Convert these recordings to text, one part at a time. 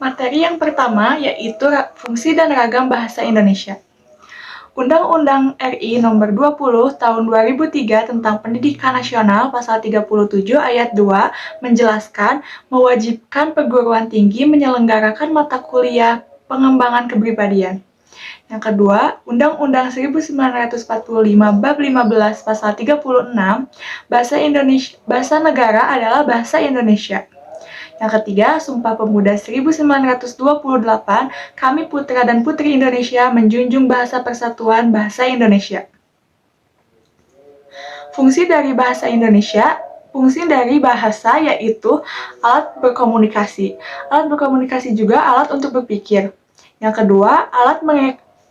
Materi yang pertama yaitu fungsi dan ragam bahasa Indonesia. Undang-Undang RI Nomor 20 Tahun 2003 tentang Pendidikan Nasional Pasal 37 Ayat 2 menjelaskan mewajibkan perguruan tinggi menyelenggarakan mata kuliah pengembangan kepribadian. Yang kedua, Undang-Undang 1945 Bab 15 Pasal 36 Bahasa negara adalah bahasa Indonesia. Yang ketiga, Sumpah Pemuda 1928, kami putra dan putri Indonesia menjunjung bahasa persatuan bahasa Indonesia. Fungsi dari bahasa Indonesia, fungsi dari bahasa yaitu alat berkomunikasi. Alat berkomunikasi juga alat untuk berpikir. Yang kedua,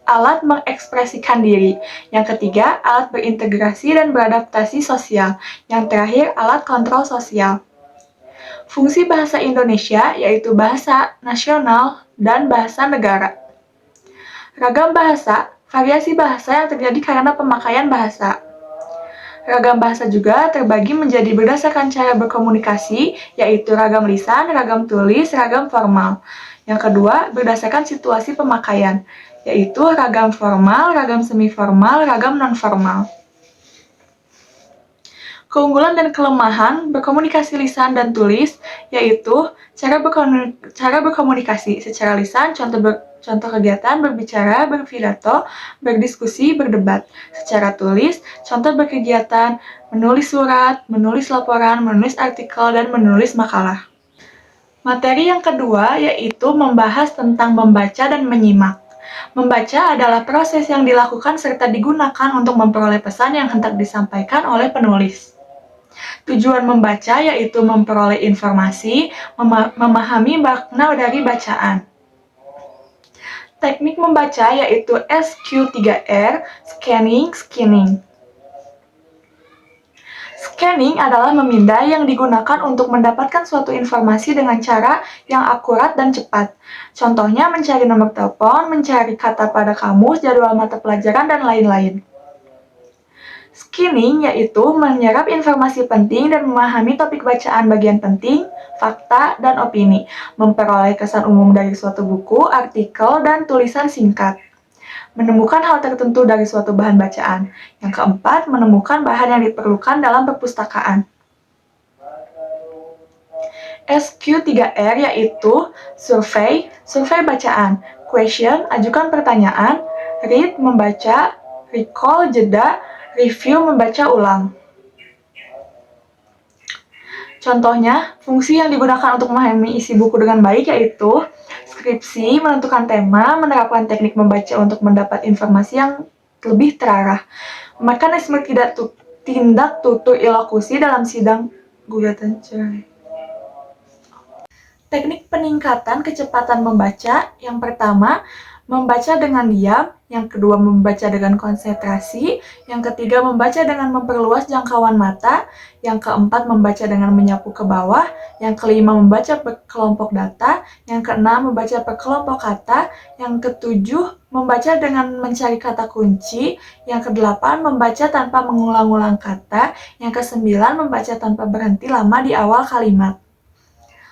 alat mengekspresikan diri. Yang ketiga, alat berintegrasi dan beradaptasi sosial. Yang terakhir, alat kontrol sosial. Fungsi bahasa Indonesia yaitu bahasa nasional dan bahasa negara. Ragam bahasa, variasi bahasa yang terjadi karena pemakaian bahasa. Ragam bahasa juga terbagi menjadi berdasarkan cara berkomunikasi, yaitu ragam lisan, ragam tulis, ragam formal. Yang kedua, berdasarkan situasi pemakaian, yaitu ragam formal, ragam semi-formal, ragam non-formal. Keunggulan dan kelemahan berkomunikasi lisan dan tulis, yaitu cara berkomunikasi secara lisan, contoh kegiatan, berbicara, berpidato, berdiskusi, berdebat. Secara tulis, contoh berkegiatan, menulis surat, menulis laporan, menulis artikel, dan menulis makalah. Materi yang kedua yaitu membahas tentang membaca dan menyimak. Membaca adalah proses yang dilakukan serta digunakan untuk memperoleh pesan yang hendak disampaikan oleh penulis. Tujuan membaca yaitu memperoleh informasi, memahami makna dari bacaan. Teknik membaca yaitu SQ3R, scanning, skimming. Scanning adalah memindai yang digunakan untuk mendapatkan suatu informasi dengan cara yang akurat dan cepat. Contohnya mencari nomor telepon, mencari kata pada kamus, jadwal mata pelajaran, dan lain-lain. Skimming yaitu menyerap informasi penting dan memahami topik bacaan bagian penting, fakta, dan opini, memperoleh kesan umum dari suatu buku, artikel, dan tulisan singkat. Menemukan hal tertentu dari suatu bahan bacaan. Yang keempat, menemukan bahan yang diperlukan dalam perpustakaan. SQ3R yaitu survei bacaan, question, ajukan pertanyaan, read, membaca, recall, jeda, review, membaca ulang. Contohnya, fungsi yang digunakan untuk memahami isi buku dengan baik yaitu skripsi, menentukan tema, menerapkan teknik membaca untuk mendapat informasi yang lebih terarah. Mekanisme tindak tutur ilokusi dalam sidang gugatan cerai. Teknik peningkatan kecepatan membaca, yang pertama, membaca dengan diam, yang kedua membaca dengan konsentrasi, yang ketiga membaca dengan memperluas jangkauan mata, yang keempat membaca dengan menyapu ke bawah, yang kelima membaca per kelompok data, yang keenam membaca per kelompok kata, yang ketujuh membaca dengan mencari kata kunci, yang kedelapan membaca tanpa mengulang-ulang kata, yang kesembilan membaca tanpa berhenti lama di awal kalimat.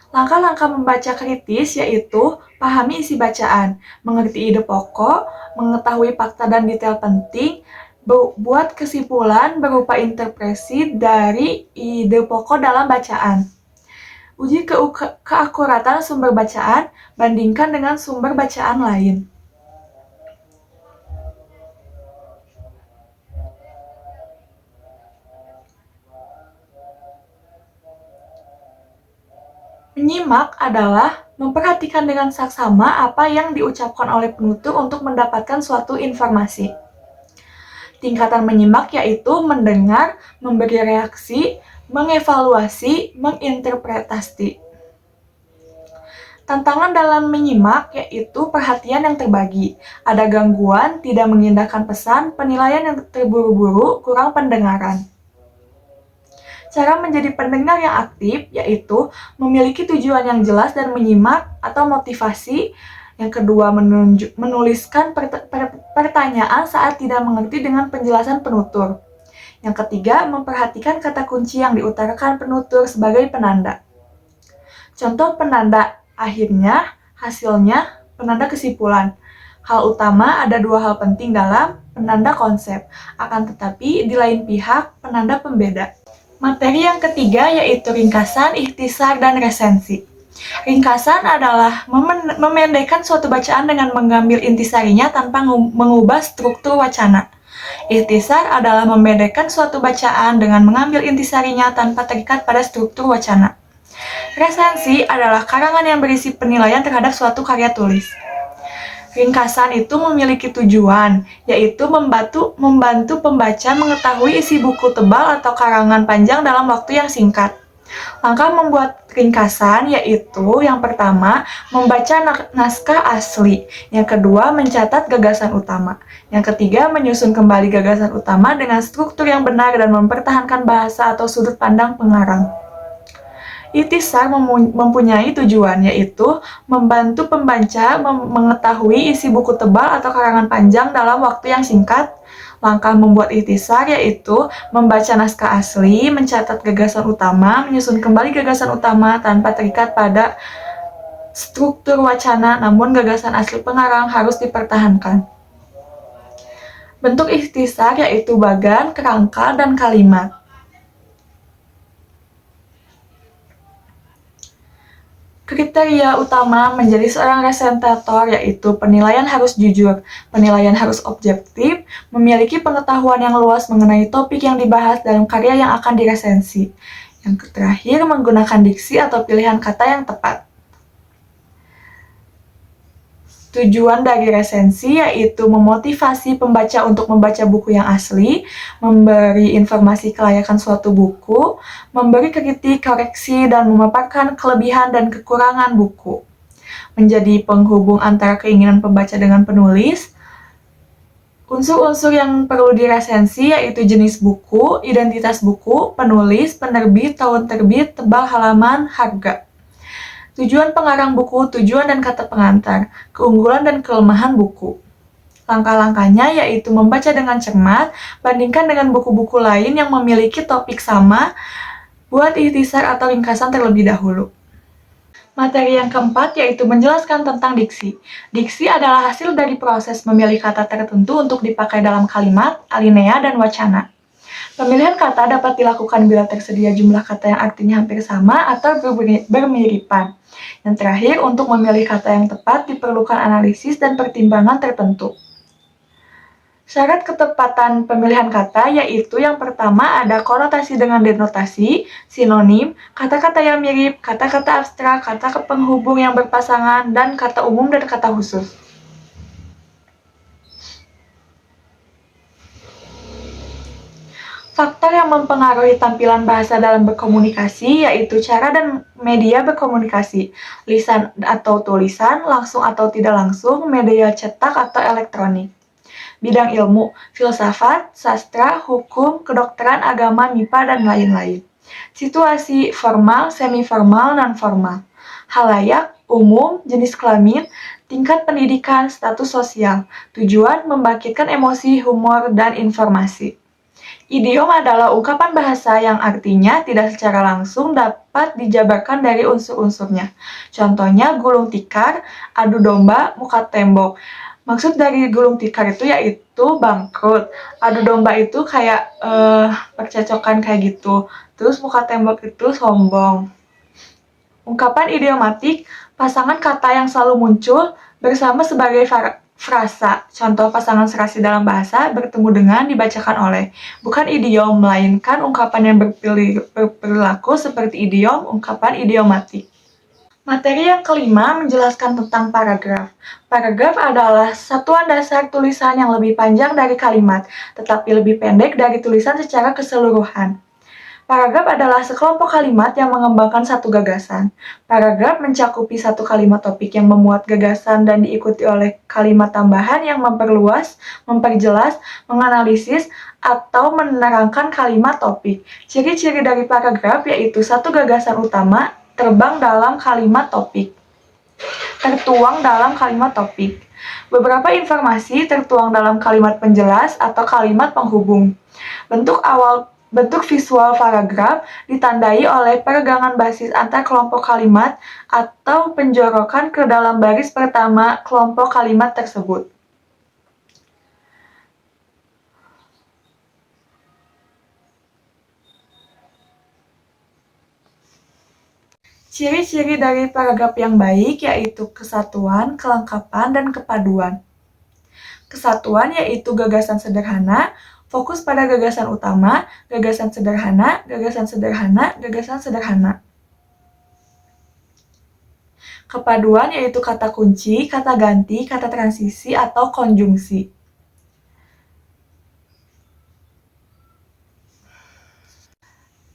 Langkah-langkah membaca kritis yaitu pahami isi bacaan, mengerti ide pokok, mengetahui fakta dan detail penting, buat kesimpulan berupa interpretasi dari ide pokok dalam bacaan. Uji keakuratan sumber bacaan, bandingkan dengan sumber bacaan lain. Menyimak adalah memperhatikan dengan saksama apa yang diucapkan oleh penutur untuk mendapatkan suatu informasi. Tingkatan menyimak yaitu mendengar, memberi reaksi, mengevaluasi, menginterpretasi. Tantangan dalam menyimak yaitu perhatian yang terbagi. Ada gangguan, tidak mengindahkan pesan, penilaian yang terburu-buru, kurang pendengaran. Cara menjadi pendengar yang aktif yaitu memiliki tujuan yang jelas dan menyimak atau motivasi. Yang kedua, menuliskan pertanyaan saat tidak mengerti dengan penjelasan penutur. Yang ketiga, memperhatikan kata kunci yang diutarakan penutur sebagai penanda. Contoh penanda akhirnya, Hasilnya, penanda kesimpulan. Hal utama ada dua hal penting dalam penanda konsep, akan tetapi di lain pihak penanda pembeda. Materi yang ketiga yaitu ringkasan, ikhtisar, dan resensi. Ringkasan adalah memendekkan suatu bacaan dengan mengambil intisarinya tanpa mengubah struktur wacana. Ikhtisar adalah membedakan suatu bacaan dengan mengambil intisarinya tanpa terikat pada struktur wacana. Resensi adalah karangan yang berisi penilaian terhadap suatu karya tulis. Ringkasan itu memiliki tujuan, yaitu membantu pembaca mengetahui isi buku tebal atau karangan panjang dalam waktu yang singkat. Langkah membuat ringkasan yaitu yang pertama, membaca naskah asli. Yang kedua, mencatat gagasan utama. Yang ketiga, menyusun kembali gagasan utama dengan struktur yang benar dan mempertahankan bahasa atau sudut pandang pengarang. Ikhtisar mempunyai tujuan, yaitu membantu pembaca mengetahui isi buku tebal atau karangan panjang dalam waktu yang singkat. Langkah membuat ikhtisar yaitu membaca naskah asli, mencatat gagasan utama, menyusun kembali gagasan utama tanpa terikat pada struktur wacana, namun gagasan asli pengarang harus dipertahankan. Bentuk ikhtisar yaitu bagan, kerangka, dan kalimat. Kriteria utama menjadi seorang resentator yaitu penilaian harus jujur, penilaian harus objektif, memiliki pengetahuan yang luas mengenai topik yang dibahas dalam karya yang akan diresensi. Yang terakhir, menggunakan diksi atau pilihan kata yang tepat. Tujuan dari resensi yaitu memotivasi pembaca untuk membaca buku yang asli, memberi informasi kelayakan suatu buku, memberi kritik, koreksi, dan memaparkan kelebihan dan kekurangan buku. Menjadi penghubung antara keinginan pembaca dengan penulis. Unsur-unsur yang perlu diresensi yaitu jenis buku, identitas buku, penulis, penerbit, tahun terbit, tebal halaman, harga. Tujuan pengarang buku, tujuan dan kata pengantar, keunggulan dan kelemahan buku. Langkah-langkahnya yaitu membaca dengan cermat, bandingkan dengan buku-buku lain yang memiliki topik sama, buat ikhtisar atau ringkasan terlebih dahulu. Materi yang keempat yaitu menjelaskan tentang diksi. Diksi adalah hasil dari proses memilih kata tertentu untuk dipakai dalam kalimat, alinea, dan wacana. Pemilihan kata dapat dilakukan bila tersedia jumlah kata yang artinya hampir sama atau bermiripan. Yang terakhir, untuk memilih kata yang tepat diperlukan analisis dan pertimbangan tertentu. Syarat ketepatan pemilihan kata yaitu yang pertama ada konotasi dengan denotasi, sinonim, kata-kata yang mirip, kata-kata abstrak, kata penghubung yang berpasangan, dan kata umum dan kata khusus. Faktor yang mempengaruhi tampilan bahasa dalam berkomunikasi yaitu cara dan media berkomunikasi, lisan atau tulisan, langsung atau tidak langsung, media cetak atau elektronik. Bidang ilmu, filsafat, sastra, hukum, kedokteran, agama, MIPA, dan lain-lain. Situasi, formal, semi-formal, non-formal. Halayak, umum, jenis kelamin, tingkat pendidikan, status sosial. Tujuan, membangkitkan emosi, humor, dan informasi. Idiom adalah ungkapan bahasa yang artinya tidak secara langsung dapat dijabarkan dari unsur-unsurnya. Contohnya gulung tikar, adu domba, muka tembok. Maksud dari gulung tikar itu yaitu bangkrut. Adu domba itu kayak percecokan kayak gitu. Terus muka tembok itu sombong. Ungkapan idiomatik, pasangan kata yang selalu muncul bersama sebagai frasa, contoh pasangan serasi dalam bahasa, bertemu dengan, dibacakan oleh. Bukan idiom, melainkan ungkapan yang berperilaku seperti idiom, ungkapan idiomatik. Materi yang kelima menjelaskan tentang paragraf. Paragraf adalah satuan dasar tulisan yang lebih panjang dari kalimat, tetapi lebih pendek dari tulisan secara keseluruhan. Paragraf adalah sekelompok kalimat yang mengembangkan satu gagasan. Paragraf mencakupi satu kalimat topik yang memuat gagasan dan diikuti oleh kalimat tambahan yang memperluas, memperjelas, menganalisis, atau menerangkan kalimat topik. Ciri-ciri dari paragraf yaitu satu gagasan utama terbang dalam kalimat topik. Tertuang dalam kalimat topik. Beberapa informasi tertuang dalam kalimat penjelas atau kalimat penghubung. Bentuk awal Bentuk visual paragraf ditandai oleh peregangan basis antar kelompok kalimat atau penjorokan ke dalam baris pertama kelompok kalimat tersebut. Ciri-ciri dari paragraf yang baik yaitu kesatuan, kelengkapan, dan kepaduan. Kesatuan yaitu gagasan sederhana, fokus pada gagasan utama, gagasan sederhana, gagasan sederhana, gagasan sederhana. Kepaduan yaitu kata kunci, kata ganti, kata transisi, atau konjungsi.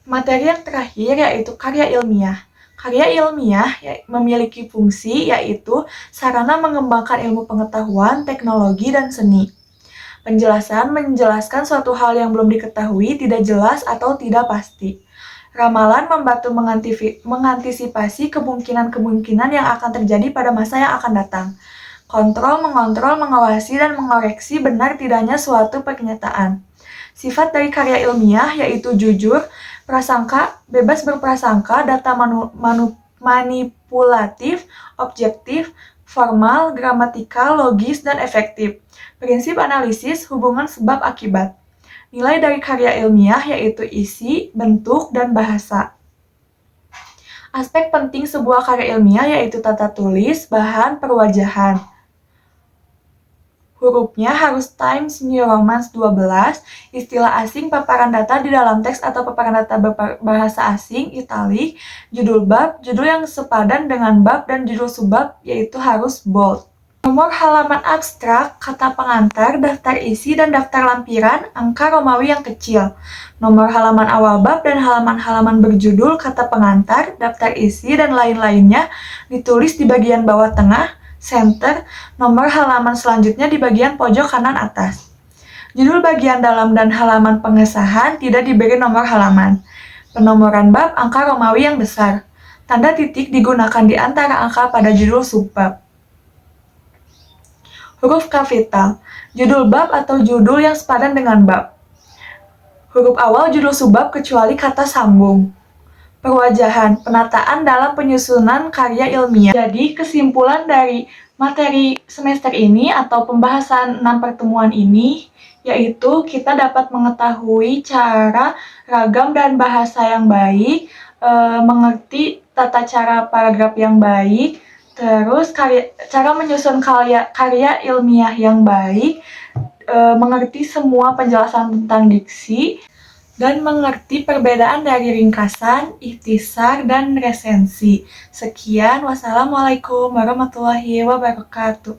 Materi yang terakhir yaitu karya ilmiah. Karya ilmiah memiliki fungsi yaitu sarana mengembangkan ilmu pengetahuan, teknologi, dan seni. Penjelasan menjelaskan suatu hal yang belum diketahui, tidak jelas, atau tidak pasti. Ramalan membantu mengantisipasi kemungkinan-kemungkinan yang akan terjadi pada masa yang akan datang. Kontrol, mengontrol, mengawasi, dan mengoreksi benar tidaknya suatu pernyataan. Sifat dari karya ilmiah yaitu jujur, prasangka, bebas berprasangka, data manipulatif, objektif, formal, gramatikal, logis, dan efektif. Prinsip analisis, hubungan sebab akibat. Nilai dari karya ilmiah yaitu isi, bentuk, dan bahasa. Aspek penting sebuah karya ilmiah yaitu tata tulis, bahan, perwajahan. Hurufnya harus Times New Roman 12, istilah asing paparan data di dalam teks atau paparan data bahasa asing, italik, judul bab, judul yang sepadan dengan bab, dan judul subbab yaitu harus bold. Nomor halaman abstrak, kata pengantar, daftar isi, dan daftar lampiran, angka Romawi yang kecil. Nomor halaman awal bab dan halaman-halaman berjudul, kata pengantar, daftar isi, dan lain-lainnya ditulis di bagian bawah tengah, center, nomor halaman selanjutnya di bagian pojok kanan atas. Judul bagian dalam dan halaman pengesahan tidak diberi nomor halaman. Penomoran bab angka Romawi yang besar. Tanda titik digunakan di antara angka pada judul subbab. Huruf kapital, judul bab atau judul yang sepadan dengan bab. Huruf awal judul subbab kecuali kata sambung. Perwajahan, penataan dalam penyusunan karya ilmiah. Jadi, kesimpulan dari materi semester ini atau pembahasan 6 pertemuan ini, yaitu kita dapat mengetahui cara, ragam, dan bahasa yang baik, mengerti tata cara paragraf yang baik, terus cara menyusun karya ilmiah yang baik, mengerti semua penjelasan tentang diksi, dan mengerti perbedaan dari ringkasan, ikhtisar, dan resensi. Sekian, wassalamualaikum warahmatullahi wabarakatuh.